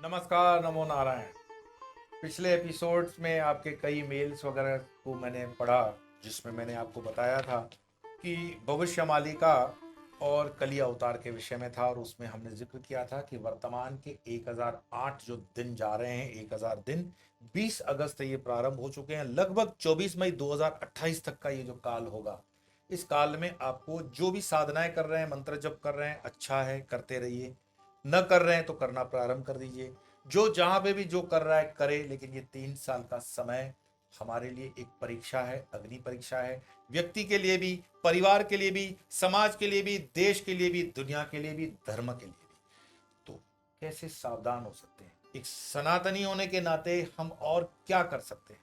नमस्कार, नमो नारायण। पिछले एपिसोड्स में आपके कई मेल्स वगैरह को मैंने पढ़ा, जिसमें मैंने आपको बताया था कि भविष्यमालिका और कली अवतार के विषय में था। और उसमें हमने जिक्र किया था कि वर्तमान के 1008 जो दिन जा रहे हैं, 1000 दिन 20 अगस्त से ये प्रारंभ हो चुके हैं। लगभग 24 मई 2028 तक का ये जो काल होगा, इस काल में आपको जो भी साधनाएं कर रहे हैं, मंत्र जप कर रहे हैं, अच्छा है, करते रहिए। न कर रहे हैं तो करना प्रारंभ कर दीजिए। जो जहां पे भी जो कर रहा है करे, लेकिन ये 3 साल का समय हमारे लिए एक परीक्षा है, अग्नि परीक्षा है। व्यक्ति के लिए भी, परिवार के लिए भी, समाज के लिए भी, देश के लिए भी, दुनिया के लिए भी, धर्म के लिए भी। तो कैसे सावधान हो सकते हैं, एक सनातनी होने के नाते हम और क्या कर सकते हैं?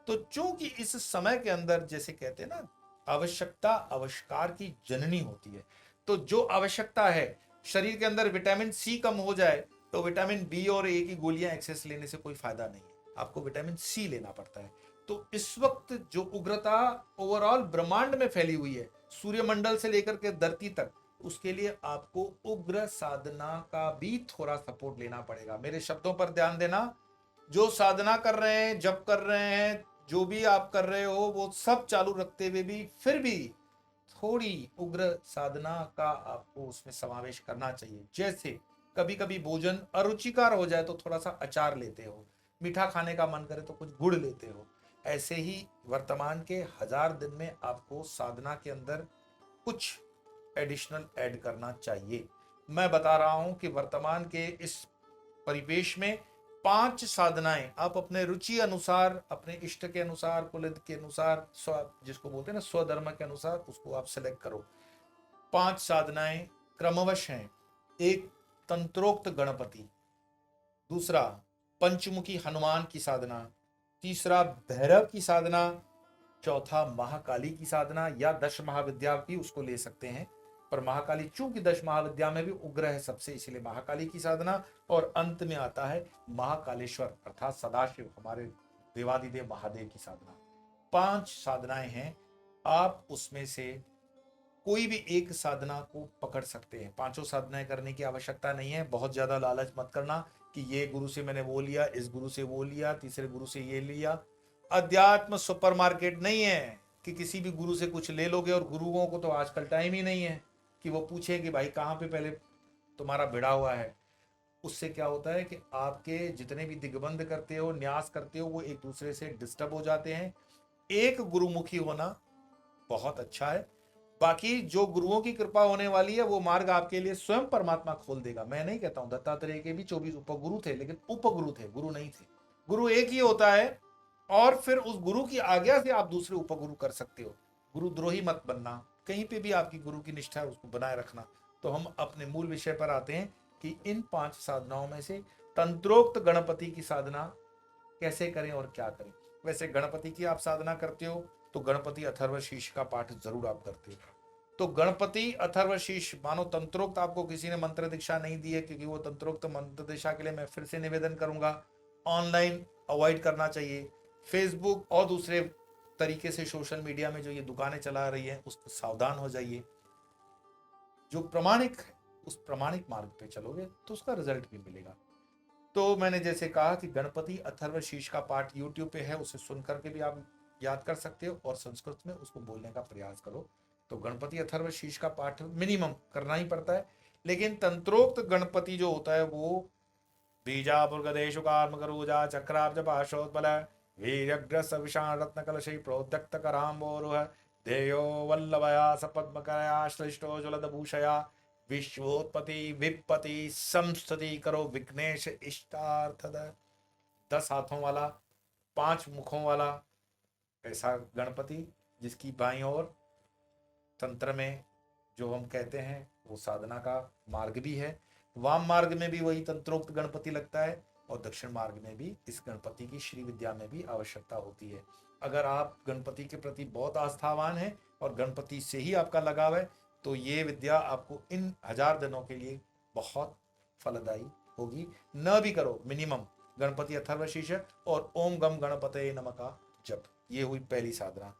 तो चूंकि इस समय के अंदर, जैसे कहते हैं ना, आवश्यकता आविष्कार की जननी होती है। तो जो आवश्यकता है, शरीर के अंदर विटामिन सी कम हो जाए तो विटामिन बी और ए की गोलियां एक्सेस लेने से कोई फायदा नहीं है, आपको विटामिन सी लेना पड़ता है। तो इस वक्त जो उग्रता ओवरऑल ब्रह्मांड में फैली हुई है, सूर्यमंडल से लेकर के धरती तक, उसके लिए आपको उग्र साधना का भी थोड़ा सपोर्ट लेना पड़ेगा। मेरे शब्दों पर ध्यान देना। जो साधना कर रहे हैं, जप कर रहे हैं, जो भी आप कर रहे हो, वो सब चालू रखते हुए भी फिर भी थोड़ी उग्र साधना का आपको उसमें समावेश करना चाहिए। जैसे कभी कभी भोजन अरुचिकर हो जाए तो थोड़ा सा अचार लेते हो, मीठा खाने का मन करे तो कुछ गुड़ लेते हो। ऐसे ही वर्तमान के 1000 दिन में आपको साधना के अंदर कुछ एडिशनल ऐड करना चाहिए। मैं बता रहा हूं कि वर्तमान के इस परिवेश में 5 साधनाएं आप अपने रुचि अनुसार, अपने इष्ट के अनुसार, कुलित के अनुसार, स्व जिसको बोलते हैं ना स्वधर्म के अनुसार, उसको आप सेलेक्ट करो। 5 साधनाएं क्रमवश हैं। एक, तंत्रोक्त गणपति। दूसरा, पंचमुखी हनुमान की साधना। तीसरा, भैरव की साधना। चौथा, महाकाली की साधना, या 10 महाविद्या भी उसको ले सकते हैं, पर महाकाली चूंकि 10 महाविद्या में भी उग्र है सबसे, इसीलिए महाकाली की साधना। और अंत में आता है महाकालेश्वर अर्थात सदाशिव, हमारे देवादिदेव महादेव की साधना। 5 साधनाएं हैं। आप उसमें से कोई भी एक साधना को पकड़ सकते हैं। 5 साधनाएं करने की आवश्यकता नहीं है। बहुत ज्यादा लालच मत करना कि ये गुरु से मैंने वो लिया, इस गुरु से वो लिया, तीसरे गुरु से ये लिया। अध्यात्म सुपरमार्केट नहीं है कि किसी भी गुरु से कुछ ले लोगे। और गुरुओं को तो आजकल टाइम ही नहीं है कि वो पूछे कि भाई कहाँ पे पहले तुम्हारा भिड़ा हुआ है। उससे क्या होता है कि आपके जितने भी दिग्बंध करते हो, न्यास करते हो, वो एक दूसरे से डिस्टर्ब हो जाते हैं। एक गुरुमुखी होना बहुत अच्छा है। बाकी जो गुरुओं की कृपा होने वाली है, वो मार्ग आपके लिए स्वयं परमात्मा खोल देगा। मैं नहीं कहता हूं, दत्तात्रेय के भी 24 उपगुरु थे, लेकिन उपगुरु थे, गुरु नहीं थे। गुरु एक ही होता है। और फिर उस गुरु की आज्ञा से आप दूसरे उपगुरु कर सकते हो। गुरुद्रोही मत बनना। कहीं पे भी आपकी गुरु की निष्ठा है, उसको बनाए रखना। तो हम अपने मूल विषय पर आते हैं कि इन 5 साधनाओं में से तंत्रोक्त गणपति की साधना कैसे करें और क्या करें। वैसे गणपति की आप साधना करते हो तो गणपति अथर्वशीर्ष का पाठ जरूर आप करते हो। तो गणपति अथर्वशीर्ष, मानो तंत्रोक्त आपको किसी ने मंत्र दीक्षा नहीं दी है, क्योंकि वो तंत्रोक्त मंत्र दीक्षा के लिए मैं फिर से निवेदन करूंगा, ऑनलाइन अवॉइड करना चाहिए। फेसबुक और दूसरे तरीके से सोशल मीडिया में जो ये दुकानें चला रही है, उसको सावधान हो जाइए। जो प्रमाणिक है उस प्रमाणिक मार्ग पे चलोगे तो उसका रिजल्ट भी मिलेगा। तो मैंने जैसे कहा कि गणपति अथर्वशीर्ष का पाठ यूट्यूब पे है, उसे सुन करके भी आप याद कर सकते हो और संस्कृत में उसको बोलने का प्रयास करो। तो गणपति अथर्वशीर्ष का पाठ मिनिमम करना ही पड़ता है। लेकिन तंत्रोक्त गणपति जो होता है वो बीजापुर गदेशु कार्म करूजा चक्राब्ज पाशोत्बल वीरग्रस विषाण रत्न कलशई प्रोदक्त कराम्बोरुह देयो वल्लभया सपद्मकरया श्लिष्टो ज्वलद भूषया विश्वोत्पत्ति विपत्ति समस्तति करो विघ्नेश इष्टार्थद। 10 हाथों वाला, 5 मुखों वाला ऐसा गणपति, जिसकी बाईं ओर तंत्र में जो हम कहते हैं वो साधना का मार्ग भी है। वाम मार्ग में भी वही तंत्रोक्त गणपति लगता है और दक्षिण मार्ग में भी इस गणपति की श्री विद्या में भी आवश्यकता होती है। अगर आप गणपति के प्रति बहुत आस्थावान हैं और गणपति से ही आपका लगाव है, तो ये विद्या आपको इन 1000 दिनों के लिए बहुत फलदायी होगी। न भी करो, मिनिमम गणपति अथर्वशीर्ष और ओम गम गणपते नमः का जप। ये हुई पहली साधना।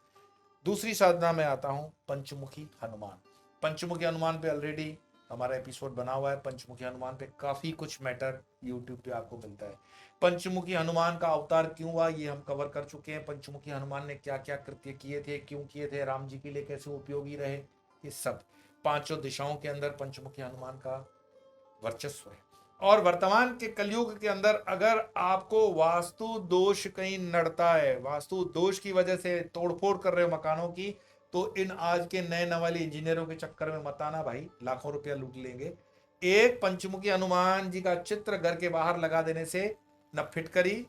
दूसरी साधना में आता हूं पंचमुखी हनुमान। पंचमुखी हनुमान पे ऑलरेडी हमारा एपिसोड बना हुआ है पंचमुखी हनुमान पे, काफी कुछ मैटर यूट्यूब पे आपको मिलता है। पंचमुखी हनुमान का अवतार क्यों हुआ ये हम कवर कर चुके हैं। पंचमुखी हनुमान ने क्या क्या कृत्य किए थे, क्यों किए थे, राम जी के लिए कैसे उपयोगी रहे, ये सब पांचों दिशाओं के अंदर पंचमुखी हनुमान का वर्चस्व है। और वर्तमान के कलयुग के अंदर अगर आपको वास्तु दोष कहीं नड़ता है, वास्तु दोष की वजह से तोड़फोड़ कर रहे हो मकानों की, तो इन आज के नए नवाले इंजीनियरों के चक्कर में मत आना भाई, लाखों रुपया लूट लेंगे। एक पंचमुखी हनुमान जी का चित्र घर के बाहर लगा देने से न फिटकरी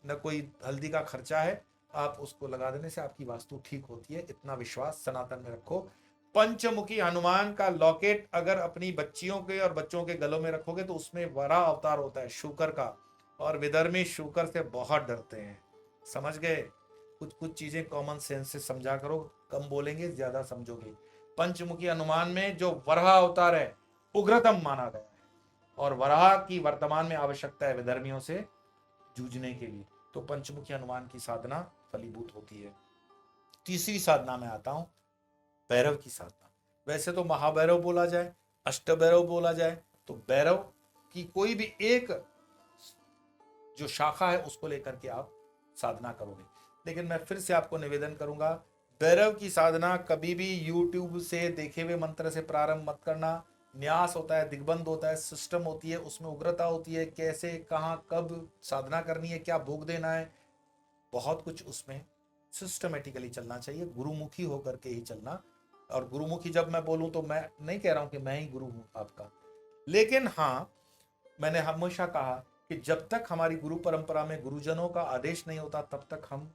न कोई हल्दी का खर्चा है, आप उसको लगा देने से आपकी वास्तु ठीक होती है, इतना विश्वास सनातन में रखो। पंचमुखी हनुमान का लॉकेट अगर अपनी बच्चियों के और बच्चों के गलों में रखोगे तो उसमें वराह अवतार होता है शुकर का, और विधर्मी शुकर से बहुत डरते हैं, समझ गए। कुछ कुछ चीजें कॉमन सेंस से समझा करो, कम बोलेंगे ज्यादा समझोगे। पंचमुखी हनुमान में जो वराह अवतार है उग्रतम माना गया है, और वराह की वर्तमान में आवश्यकता है विधर्मियों से जूझने के लिए, तो पंचमुखी हनुमान की साधना फलीभूत होती है। तीसरी साधना में आता हूं, भैरव की साधना। वैसे तो महाभैरव बोला जाए, अष्टभैरव बोला जाए, तो भैरव की कोई भी एक जो शाखा है उसको लेकर के आप साधना करोगे। लेकिन मैं फिर से आपको निवेदन करूंगा, भैरव की साधना कभी भी यूट्यूब से देखे हुए मंत्र से प्रारंभ मत करना। न्यास होता है, दिग्बंध होता है, सिस्टम होती है, उसमें उग्रता होती है, कैसे कहाँ कब साधना करनी है, क्या भोग देना है, बहुत कुछ उसमें सिस्टमेटिकली चलना चाहिए, गुरुमुखी होकर के ही चलना। और गुरुमुखी जब मैं बोलूं तो मैं नहीं कह रहा हूं कि मैं ही गुरु हूं आपका, लेकिन हाँ मैंने हमेशा कहा कि जब तक हमारी गुरु परंपरा में गुरुजनों का आदेश नहीं होता तब तक हम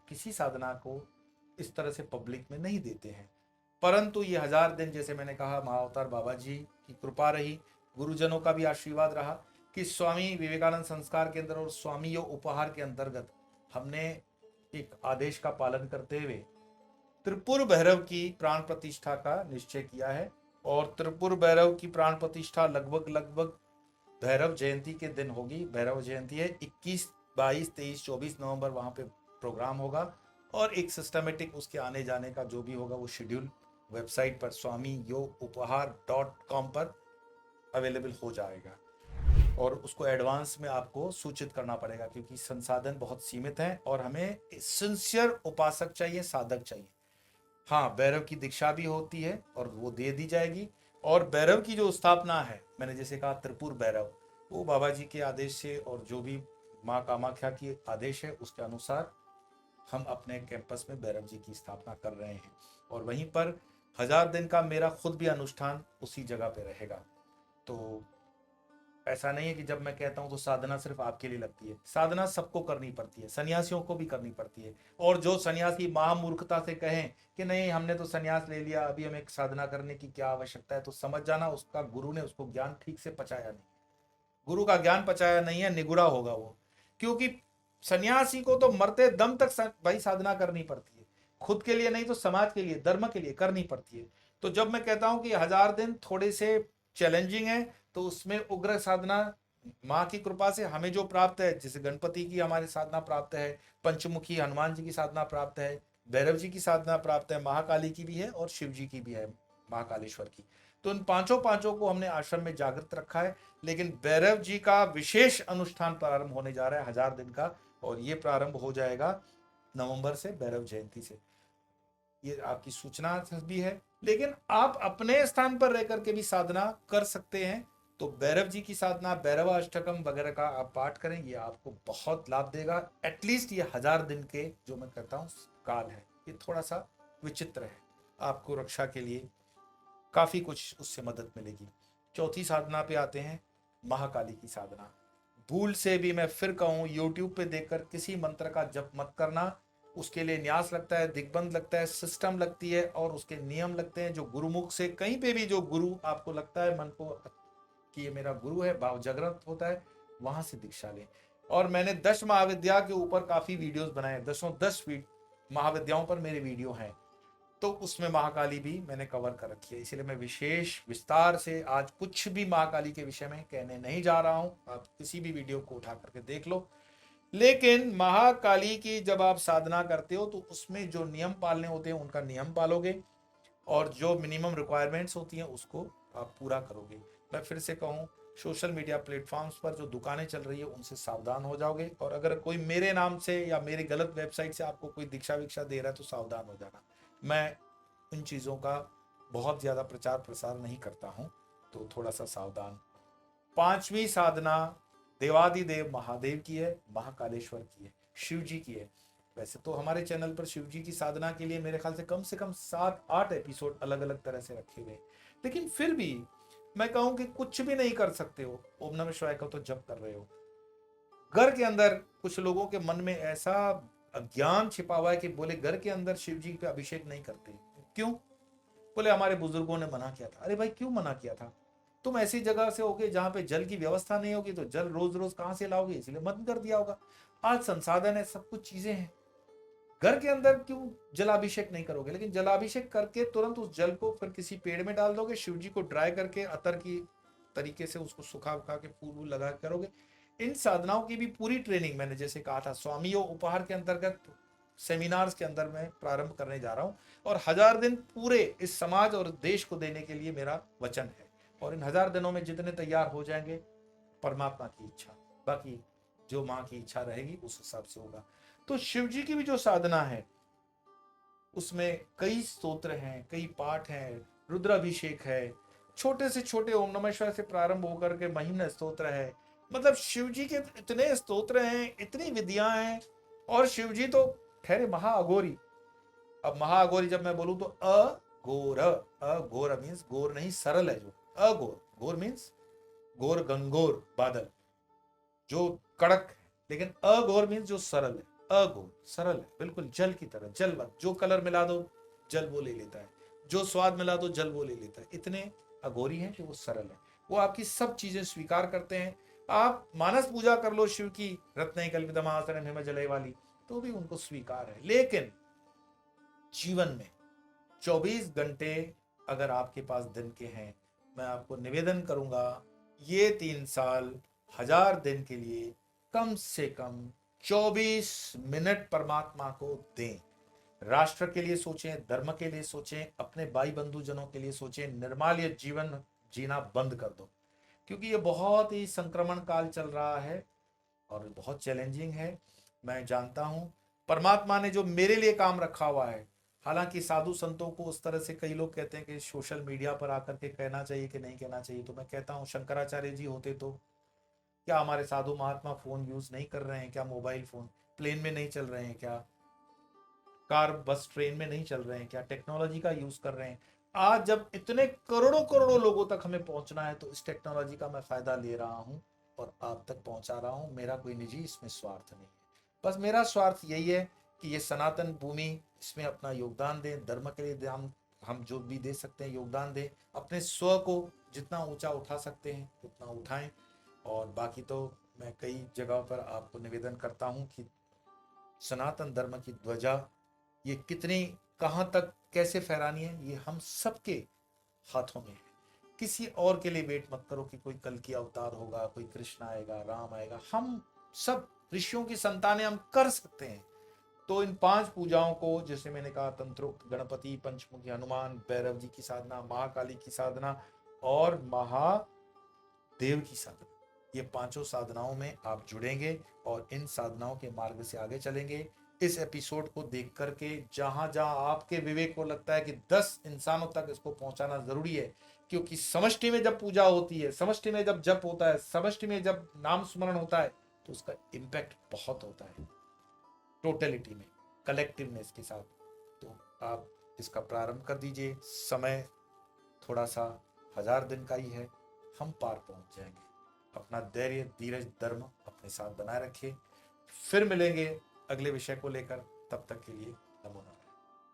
किसी साधना को इस तरह से पब्लिक में नहीं देते हैं। परंतु ये 1000 दिन, जैसे मैंने कहा, महाअवतार बाबा जी की कृपा रही, गुरुजनों का भी आशीर्वाद रहा कि स्वामी विवेकानंद संस्कार केंद्र और स्वामी योग उपहार के अंतर्गत हमने एक आदेश का पालन करते हुए त्रिपुर भैरव की प्राण प्रतिष्ठा का निश्चय किया है। और त्रिपुर भैरव की प्राण प्रतिष्ठा लगभग भैरव जयंती के दिन होगी। भैरव जयंती है 21, 22, 23, 24 नवंबर, वहां पे प्रोग्राम होगा, और एक सिस्टमेटिक उसके आने जाने का जो भी होगा वो शेड्यूल वेबसाइट पर swamiyogupahar.com पर अवेलेबल हो जाएगा, और उसको एडवांस में आपको सूचित करना पड़ेगा क्योंकि संसाधन बहुत सीमित हैं और हमें सिंसियर उपासक चाहिए, साधक चाहिए। हाँ, भैरव की दीक्षा भी होती है और वो दे दी जाएगी। और भैरव की जो स्थापना है, मैंने जैसे कहा त्रिपुर भैरव, वो बाबा जी के आदेश से और जो भी माँ कामाख्या की आदेश है उसके अनुसार हम अपने कैंपस में भैरव जी की स्थापना कर रहे हैं। और वहीं पर 1000 दिन का मेरा खुद भी अनुष्ठान उसी जगह पे रहेगा। तो ऐसा नहीं है कि जब मैं कहता हूं तो साधना सिर्फ आपके लिए लगती है, साधना सबको करनी पड़ती है, सन्यासियों को भी करनी पड़ती है। और जो सन्यासी महामूर्खता से कहें कि नहीं हमने तो सन्यास ले लिया, अभी हमें साधना करने की क्या आवश्यकता है, तो समझ जाना उसका गुरु ने उसको ज्ञान ठीक से पचाया नहीं, गुरु का ज्ञान पचाया नहीं है, निगुरा होगा वो। क्योंकि सन्यासी को तो मरते दम तक भाई साधना करनी पड़ती है, खुद के लिए नहीं तो समाज के लिए, धर्म के लिए करनी पड़ती है। तो जब मैं कहता हूं कि 1000 दिन थोड़े से चैलेंजिंग है, तो उसमें उग्र साधना माँ की कृपा से हमें जो प्राप्त है, जैसे गणपति की हमारी साधना प्राप्त है, पंचमुखी हनुमान जी की साधना प्राप्त है, भैरव जी की साधना प्राप्त है, महाकाली की भी है और शिव जी की भी है, महाकालेश्वर की। तो इन पांचों पांचों को हमने आश्रम में जागृत रखा है। लेकिन भैरव जी का विशेष अनुष्ठान प्रारंभ होने जा रहा है 1000 दिन का, और ये प्रारंभ हो जाएगा नवंबर से, भैरव जयंती से। ये आपकी सूचना भी है, लेकिन आप अपने स्थान पर रह करके भी साधना कर सकते हैं। तो भैरव जी की साधना, भैरव अष्टकम वगैरह का आप पाठ करें, ये आपको बहुत लाभ देगा। एटलीस्ट ये 1000 दिन के जो मैं कहता हूँ काल है, ये थोड़ा सा विचित्र है, आपको रक्षा के लिए काफी कुछ उससे मदद मिलेगी। चौथी साधना पे आते हैं, महाकाली की साधना। भूल से भी मैं फिर कहूँ, यूट्यूब पे देखकर किसी मंत्र का जप मत करना, उसके लिए न्यास लगता है, दिग्बंध लगता है, सिस्टम लगती है और उसके नियम लगते हैं। जो गुरुमुख से कहीं पे भी जो गुरु आपको लगता है मन को कि ये मेरा गुरु है, भाव जागृत होता है, वहां से दीक्षा लें। और मैंने 10 महाविद्या के ऊपर काफी वीडियोस बनाए, 10 महाविद्याओं पर मेरे वीडियो हैं, तो उसमें महाकाली भी मैंने कवर कर रखी है। इसलिए मैं विशेष विस्तार से आज कुछ भी महाकाली के विषय में कहने नहीं जा रहा हूं, आप किसी भी वीडियो को उठा करके देख लो। लेकिन महाकाली की जब आप साधना करते हो तो उसमें जो नियम पालने होते हैं उनका नियम पालोगे। और जो मिनिमम रिक्वायरमेंट्स होती हैं उसको आप पूरा करोगे। मैं फिर से कहूँ, सोशल मीडिया प्लेटफॉर्म्स पर जो दुकानें चल रही है उनसे सावधान हो जाओगे, और अगर कोई मेरे नाम से या मेरी गलत वेबसाइट से आपको कोई दीक्षा विक्षा दे रहा है तो सावधान हो जाना। मैं इन चीज़ों का बहुत ज़्यादा प्रचार प्रसार नहीं करता हूँ, तो थोड़ा सा सावधान। पांचवी साधना देवादिदेव महादेव की है, महाकालेश्वर की है, शिव जी की है। वैसे तो हमारे चैनल पर शिव जी की साधना के लिए मेरे ख्याल से कम 7-8 एपिसोड अलग अलग तरह से रखे हुए, लेकिन फिर भी मैं कहूं कि कुछ भी नहीं कर सकते हो, ओम नमः शिवाय का तो जप कर रहे हो। घर के अंदर कुछ लोगों के मन में ऐसा अज्ञान छिपा हुआ है कि बोले घर के अंदर शिव जी पे अभिषेक नहीं करते। क्यों? बोले हमारे बुजुर्गों ने मना किया था। अरे भाई क्यों मना किया था? तुम ऐसी जगह से होगे जहां पे जल की व्यवस्था नहीं होगी, तो जल रोज रोज कहां से लाओगे? इसलिए बंद कर दिया होगा। आज संसाधन है, सब कुछ चीजें हैं, घर के अंदर क्यों जलाभिषेक नहीं करोगे? लेकिन जलाभिषेक करके तुरंत उस जल को फिर किसी पेड़ में डाल दोगे, शिव जी को ड्राई करके अतर की तरीके से उसको सुखा उखा के फूल वूल लगा करोगे। इन साधनाओं की भी पूरी ट्रेनिंग मैंने जैसे कहा था स्वामियों उपहार के अंतर्गत सेमिनार्स के अंदर मैं प्रारंभ करने जा रहा हूं, और 1000 दिन पूरे इस समाज और देश को देने के लिए मेरा वचन है। और इन 1000 दिनों में जितने तैयार हो जाएंगे, परमात्मा की इच्छा, बाकी जो माँ की इच्छा रहेगी उस हिसाब से होगा। तो शिव जी की भी जो साधना है उसमें कई स्तोत्र हैं, कई पाठ हैं, रुद्राभिषेक है, छोटे से छोटे ओम नमः शिवाय से प्रारंभ होकर के महिम्न स्तोत्र है। मतलब शिव जी के इतने स्तोत्र हैं, इतनी विधियां हैं, और शिव जी तो ठहरे महाअघोरी। अब महाअघोरी जब मैं बोलूं तो अघोर, अघोर मीन्स गोर नहीं, सरल है जो। अघोर, घोर मीन्स घोर गंगोर बादल जो कड़क है, लेकिन अघोर मीन्स जो सरल है। अघोर सरल है, बिल्कुल जल की तरह, जल मत, जो कलर मिला दो जल वो ले लेता है, जो स्वाद मिला दो जल वो ले लेता है। इतने अघोरी हैं कि वो सरल है, वो आपकी सब चीजें स्वीकार करते हैं। आप मानस पूजा कर लो शिव की, रत्न कल्पितमासन हिम जले वाली, तो भी उनको स्वीकार है। लेकिन जीवन में 24 घंटे अगर आपके पास दिन के हैं, मैं आपको निवेदन करूंगा ये 3 साल 1000 दिन के लिए कम से कम 24 मिनट परमात्मा को दें। राष्ट्र के लिए सोचें, धर्म के लिए सोचें, अपने भाई बंधु जनों के लिए सोचें। निर्माल्य जीवन जीना बंद कर दो, क्योंकि ये बहुत ही संक्रमण काल चल रहा है और बहुत चैलेंजिंग है। मैं जानता हूं परमात्मा ने जो मेरे लिए काम रखा हुआ है, हालांकि साधु संतों को उस तरह से कई लोग कहते हैं कि सोशल मीडिया पर आकर के कहना चाहिए कि नहीं कहना चाहिए, तो मैं कहता हूं शंकराचार्य जी होते तो क्या हमारे साधु महात्मा फोन यूज नहीं कर रहे हैं क्या? मोबाइल फोन प्लेन में नहीं चल रहे हैं क्या? कार बस ट्रेन में नहीं चल रहे हैं क्या? टेक्नोलॉजी का यूज कर रहे हैं। आज जब इतने करोड़ों करोड़ों लोगों तक हमें पहुंचना है, तो इस टेक्नोलॉजी का मैं फायदा ले रहा हूं और आप तक पहुंचा रहा हूं। मेरा कोई निजी इसमें स्वार्थ नहीं है, बस मेरा स्वार्थ यही है कि ये सनातन भूमि, इसमें अपना योगदान दें, धर्म के लिए हम जो भी दे सकते हैं योगदान दें, अपने स्व को जितना ऊंचा उठा सकते हैं उतना उठाएं। और बाकी तो मैं कई जगहों पर आपको निवेदन करता हूं कि सनातन धर्म की ध्वजा ये कितनी कहाँ तक कैसे फहरानी है, ये हम सबके हाथों में है। किसी और के लिए वेट मत करो कि कोई कल की अवतार होगा, कोई कृष्ण आएगा, राम आएगा। हम सब ऋषियों की संतानें, हम कर सकते हैं। तो इन 5 पूजाओं को, जैसे मैंने कहा, तंत्रोक्त गणपति, पंचमुखी हनुमान, भैरव जी की साधना, महाकाली की साधना और महादेव की साधना, ये 5 साधनाओं में आप जुड़ेंगे और इन साधनाओं के मार्ग से आगे चलेंगे। इस एपिसोड को देख करके जहां जहां आपके विवेक को लगता है कि 10 इंसानों तक इसको पहुंचाना जरूरी है, क्योंकि समष्टि में जब पूजा होती है, समष्टि में जब जप होता है, समष्टि में जब नाम स्मरण होता है, तो उसका इम्पैक्ट बहुत होता है टोटलिटी में, कलेक्टिवनेस के साथ। तो आप इसका प्रारंभ कर दीजिए। समय थोड़ा सा 1000 दिन का ही है, हम पार पहुंच जाएंगे। अपना धैर्य, धीरज, धर्म अपने साथ बनाए रखिए। फिर मिलेंगे अगले विषय को लेकर, तब तक के लिए नमो नमः।